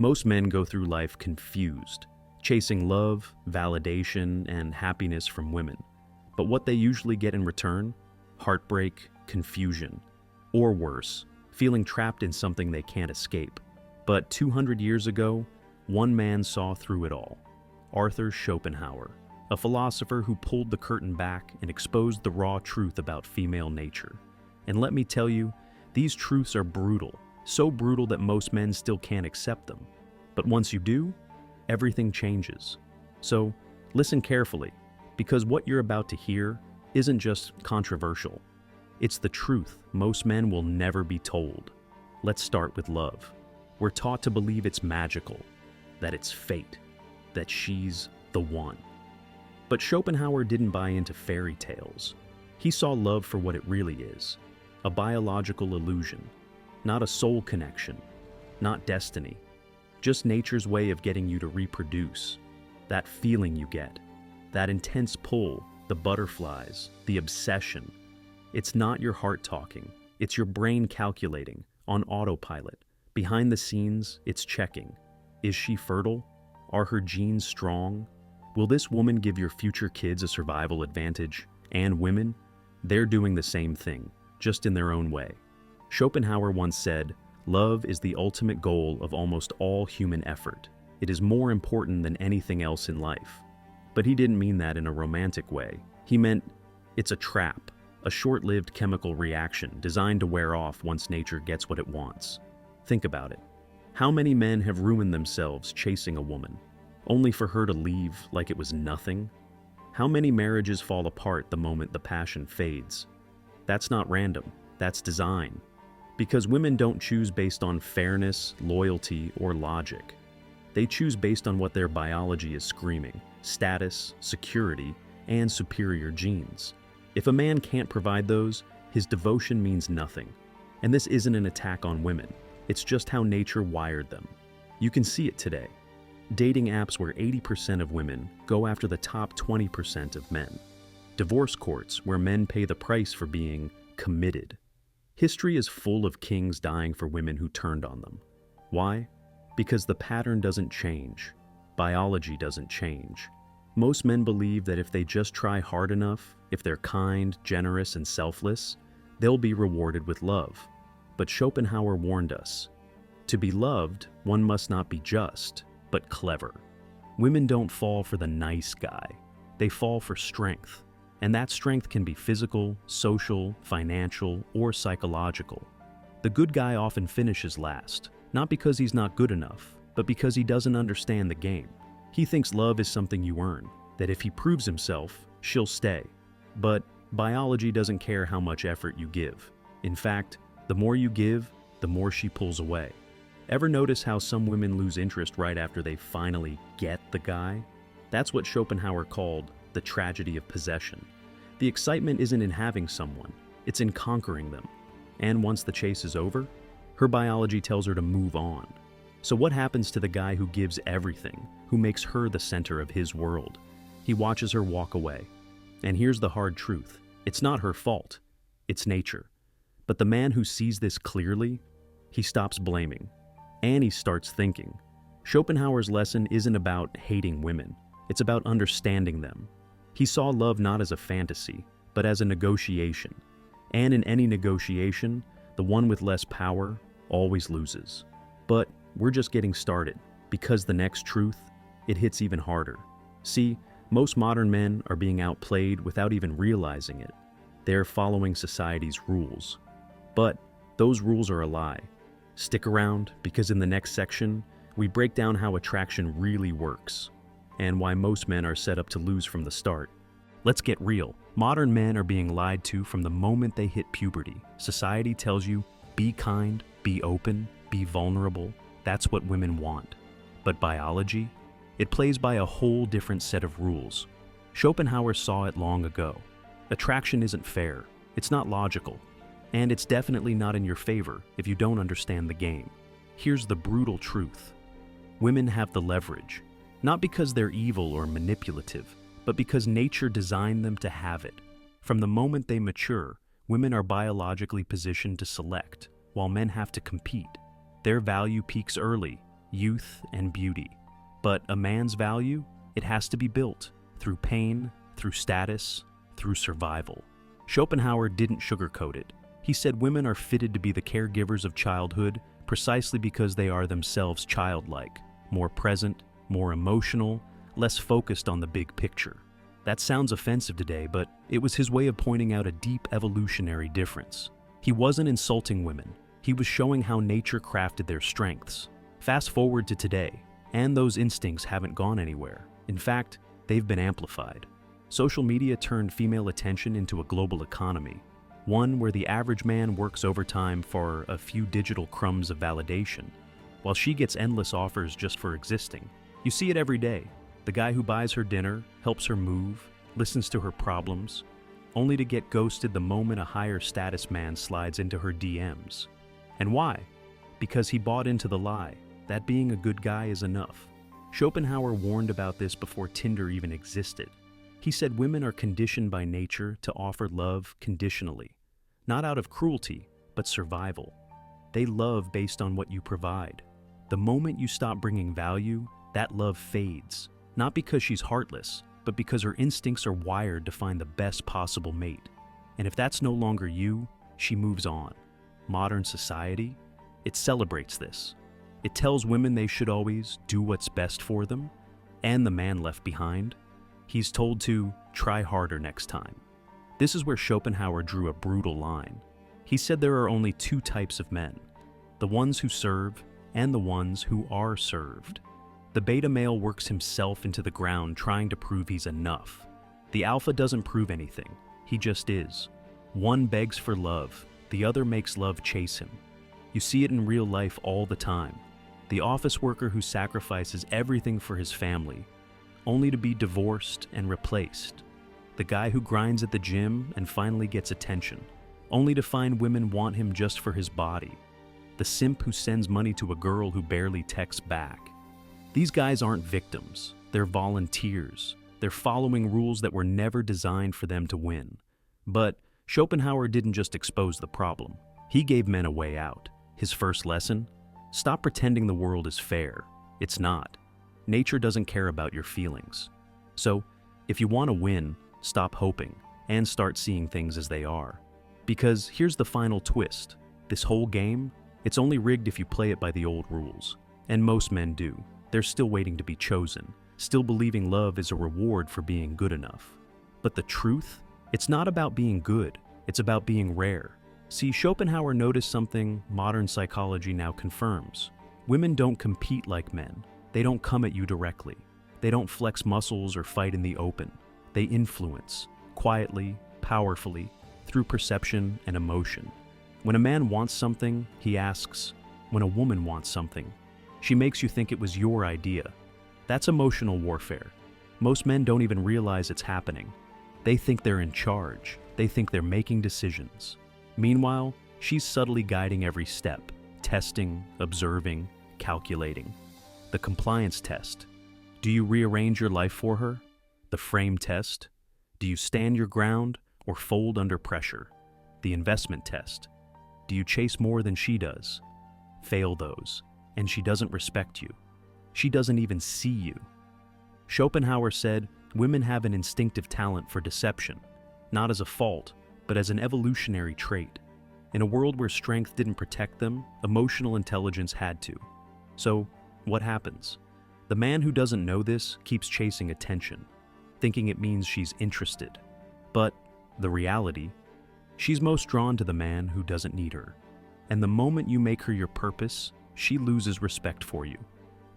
Most men go through life confused, chasing love, validation, and happiness from women. But what they usually get in return? Heartbreak, confusion, or worse, feeling trapped in something they can't escape. But 200 years ago, one man saw through it all. Arthur Schopenhauer, a philosopher who pulled the curtain back and exposed the raw truth about female nature. And let me tell you, these truths are brutal, so brutal that most men still can't accept them. But once you do, everything changes. So listen carefully, because what you're about to hear isn't just controversial. It's the truth most men will never be told. Let's start with love. We're taught to believe it's magical, that it's fate, that she's the one. But Schopenhauer didn't buy into fairy tales. He saw love for what it really is, a biological illusion, not a soul connection, not destiny, just nature's way of getting you to reproduce. That feeling you get, that intense pull, the butterflies, the obsession. It's not your heart talking, it's your brain calculating, on autopilot. Behind the scenes, it's checking. Is she fertile? Are her genes strong? Will this woman give your future kids a survival advantage? And women? They're doing the same thing, just in their own way. Schopenhauer once said, "Love is the ultimate goal of almost all human effort. It is more important than anything else in life." But he didn't mean that in a romantic way. He meant it's a trap, a short-lived chemical reaction designed to wear off once nature gets what it wants. Think about it. How many men have ruined themselves chasing a woman, only for her to leave like it was nothing? How many marriages fall apart the moment the passion fades? That's not random, that's design. Because women don't choose based on fairness, loyalty, or logic. They choose based on what their biology is screaming: status, security, and superior genes. If a man can't provide those, his devotion means nothing. And this isn't an attack on women. It's just how nature wired them. You can see it today. Dating apps where 80% of women go after the top 20% of men. Divorce courts where men pay the price for being committed. History is full of kings dying for women who turned on them. Why? Because the pattern doesn't change. Biology doesn't change. Most men believe that if they just try hard enough, if they're kind, generous, and selfless, they'll be rewarded with love. But Schopenhauer warned us, to be loved, one must not be just, but clever. Women don't fall for the nice guy. They fall for strength. And that strength can be physical, social, financial, or psychological. The good guy often finishes last, not because he's not good enough, but because he doesn't understand the game. He thinks love is something you earn, that if he proves himself, she'll stay. But biology doesn't care how much effort you give. In fact, the more you give, the more she pulls away. Ever notice how some women lose interest right after they finally get the guy? That's what Schopenhauer called the tragedy of possession. The excitement isn't in having someone, it's in conquering them. And once the chase is over, her biology tells her to move on. So what happens to the guy who gives everything, who makes her the center of his world? He watches her walk away. And here's the hard truth. It's not her fault. It's nature. But the man who sees this clearly, he stops blaming. And he starts thinking. Schopenhauer's lesson isn't about hating women. It's about understanding them. He saw love not as a fantasy, but as a negotiation. And in any negotiation, the one with less power always loses. But we're just getting started, because the next truth, it hits even harder. See, most modern men are being outplayed without even realizing it. They're following society's rules. But those rules are a lie. Stick around, because in the next section, we break down how attraction really works, and why most men are set up to lose from the start. Let's get real. Modern men are being lied to from the moment they hit puberty. Society tells you, be kind, be open, be vulnerable. That's what women want. But biology? It plays by a whole different set of rules. Schopenhauer saw it long ago. Attraction isn't fair. It's not logical. And it's definitely not in your favor if you don't understand the game. Here's the brutal truth. Women have the leverage, not because they're evil or manipulative, but because nature designed them to have it. From the moment they mature, women are biologically positioned to select, while men have to compete. Their value peaks early, youth, and beauty. But a man's value, it has to be built through pain, through status, through survival. Schopenhauer didn't sugarcoat it. He said women are fitted to be the caregivers of childhood precisely because they are themselves childlike, more present, more emotional, less focused on the big picture. That sounds offensive today, but it was his way of pointing out a deep evolutionary difference. He wasn't insulting women. He was showing how nature crafted their strengths. Fast forward to today, and those instincts haven't gone anywhere. In fact, they've been amplified. Social media turned female attention into a global economy, one where the average man works overtime for a few digital crumbs of validation, while she gets endless offers just for existing. You see it every day. The guy who buys her dinner, helps her move, listens to her problems, only to get ghosted the moment a higher status man slides into her DMs. And why? Because he bought into the lie that being a good guy is enough. Schopenhauer warned about this before Tinder even existed. He said women are conditioned by nature to offer love conditionally, not out of cruelty, but survival. They love based on what you provide. The moment you stop bringing value, that love fades, not because she's heartless, but because her instincts are wired to find the best possible mate. And if that's no longer you, she moves on. Modern society, it celebrates this. It tells women they should always do what's best for them, and the man left behind, he's told to try harder next time. This is where Schopenhauer drew a brutal line. He said there are only two types of men, the ones who serve and the ones who are served. The beta male works himself into the ground trying to prove he's enough. The alpha doesn't prove anything, he just is. One begs for love, the other makes love chase him. You see it in real life all the time. The office worker who sacrifices everything for his family, only to be divorced and replaced. The guy who grinds at the gym and finally gets attention, only to find women want him just for his body. The simp who sends money to a girl who barely texts back. These guys aren't victims, they're volunteers. They're following rules that were never designed for them to win. But Schopenhauer didn't just expose the problem. He gave men a way out. His first lesson? Stop pretending the world is fair. It's not. Nature doesn't care about your feelings. So, if you want to win, stop hoping and start seeing things as they are. Because here's the final twist. This whole game, it's only rigged if you play it by the old rules. And most men do. They're still waiting to be chosen, still believing love is a reward for being good enough. But the truth? It's not about being good, it's about being rare. See, Schopenhauer noticed something modern psychology now confirms. Women don't compete like men. They don't come at you directly. They don't flex muscles or fight in the open. They influence, quietly, powerfully, through perception and emotion. When a man wants something, he asks. When a woman wants something, she makes you think it was your idea. That's emotional warfare. Most men don't even realize it's happening. They think they're in charge. They think they're making decisions. Meanwhile, she's subtly guiding every step, testing, observing, calculating. The compliance test. Do you rearrange your life for her? The frame test. Do you stand your ground or fold under pressure? The investment test. Do you chase more than she does? Fail those, and she doesn't respect you. She doesn't even see you. Schopenhauer said women have an instinctive talent for deception, not as a fault, but as an evolutionary trait. In a world where strength didn't protect them, emotional intelligence had to. So, what happens? The man who doesn't know this keeps chasing attention, thinking it means she's interested. But the reality, she's most drawn to the man who doesn't need her. And the moment you make her your purpose, she loses respect for you.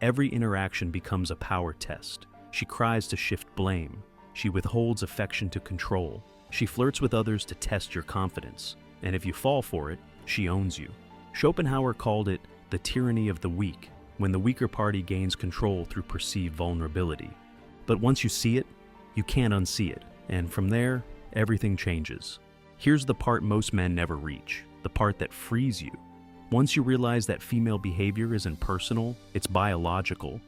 Every interaction becomes a power test. She cries to shift blame. She withholds affection to control. She flirts with others to test your confidence. And if you fall for it, she owns you. Schopenhauer called it the tyranny of the weak, when the weaker party gains control through perceived vulnerability. But once you see it, you can't unsee it. And from there, everything changes. Here's the part most men never reach, the part that frees you. Once you realize that female behavior isn't personal, it's biological,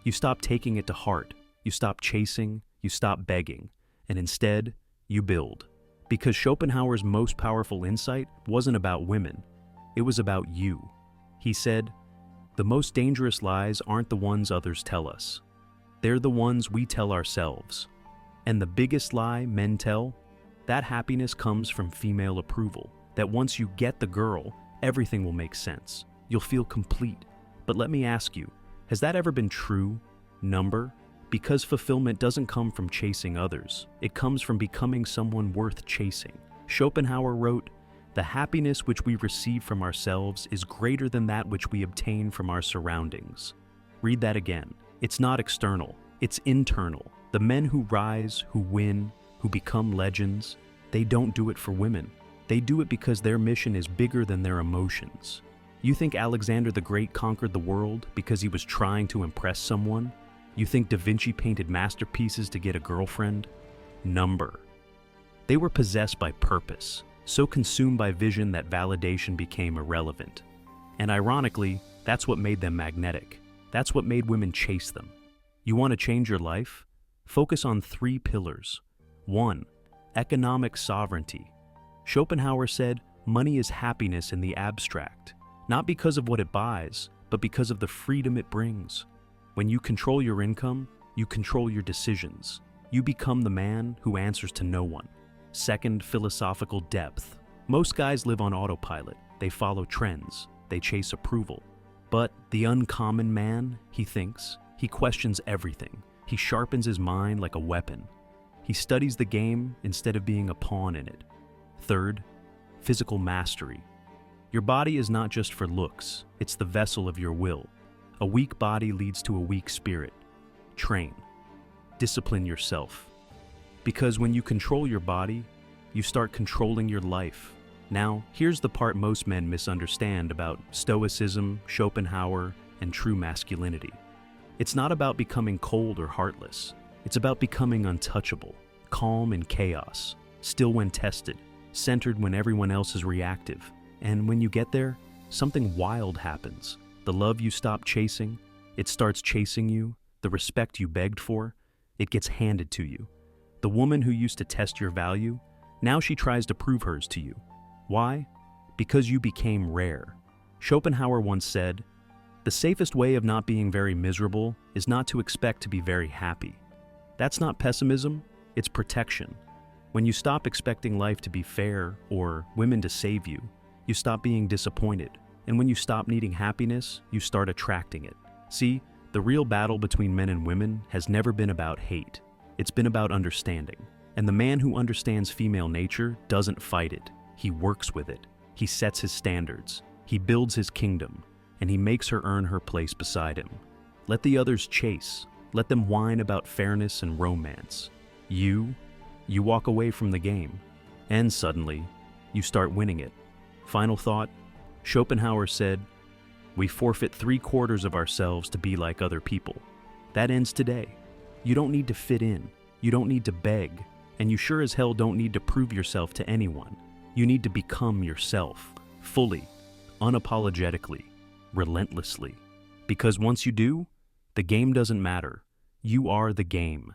you stop taking it to heart. You stop chasing, you stop begging, and instead, you build. Because Schopenhauer's most powerful insight wasn't about women, it was about you. He said, The most dangerous lies aren't the ones others tell us. They're the ones we tell ourselves. And the biggest lie men tell? That happiness comes from female approval. That once you get the girl, everything will make sense. You'll feel complete. But let me ask you, has that ever been true? Because fulfillment doesn't come from chasing others. It comes from becoming someone worth chasing. Schopenhauer wrote, "The happiness which we receive from ourselves is greater than that which we obtain from our surroundings." Read that again. It's not external, it's internal. The men who rise, who win, who become legends, they don't do it for women. They do it because their mission is bigger than their emotions. You think Alexander the Great conquered the world because he was trying to impress someone? You think Da Vinci painted masterpieces to get a girlfriend? They were possessed by purpose, so consumed by vision that validation became irrelevant. And ironically, that's what made them magnetic. That's what made women chase them. You want to change your life? Focus on 3 pillars. 1. Economic sovereignty. Schopenhauer said, money is happiness in the abstract, not because of what it buys, but because of the freedom it brings. When you control your income, you control your decisions. You become the man who answers to no one. 2. Philosophical depth. Most guys live on autopilot. They follow trends. They chase approval. But the uncommon man, he thinks, he questions everything. He sharpens his mind like a weapon. He studies the game instead of being a pawn in it. 3. Physical mastery. Your body is not just for looks. It's the vessel of your will. A weak body leads to a weak spirit. Train. Discipline yourself. Because when you control your body, you start controlling your life. Now, here's the part most men misunderstand about Stoicism, Schopenhauer, and true masculinity. It's not about becoming cold or heartless. It's about becoming untouchable, calm in chaos, still when tested, centered when everyone else is reactive. And when you get there, something wild happens. The love you stop chasing, it starts chasing you. The respect you begged for, it gets handed to you. The woman who used to test your value, now she tries to prove hers to you. Why? Because you became rare. Schopenhauer once said, "The safest way of not being very miserable is not to expect to be very happy." That's not pessimism, it's protection. When you stop expecting life to be fair or women to save you, you stop being disappointed. And when you stop needing happiness, you start attracting it. See, the real battle between men and women has never been about hate. It's been about understanding. And the man who understands female nature doesn't fight it. He works with it. He sets his standards. He builds his kingdom. And he makes her earn her place beside him. Let the others chase. Let them whine about fairness and romance. You walk away from the game. And suddenly, you start winning it. Final thought, Schopenhauer said, "We forfeit 3/4 of ourselves to be like other people." That ends today. You don't need to fit in. You don't need to beg. And you sure as hell don't need to prove yourself to anyone. You need to become yourself, fully, unapologetically, relentlessly. Because once you do, the game doesn't matter. You are the game.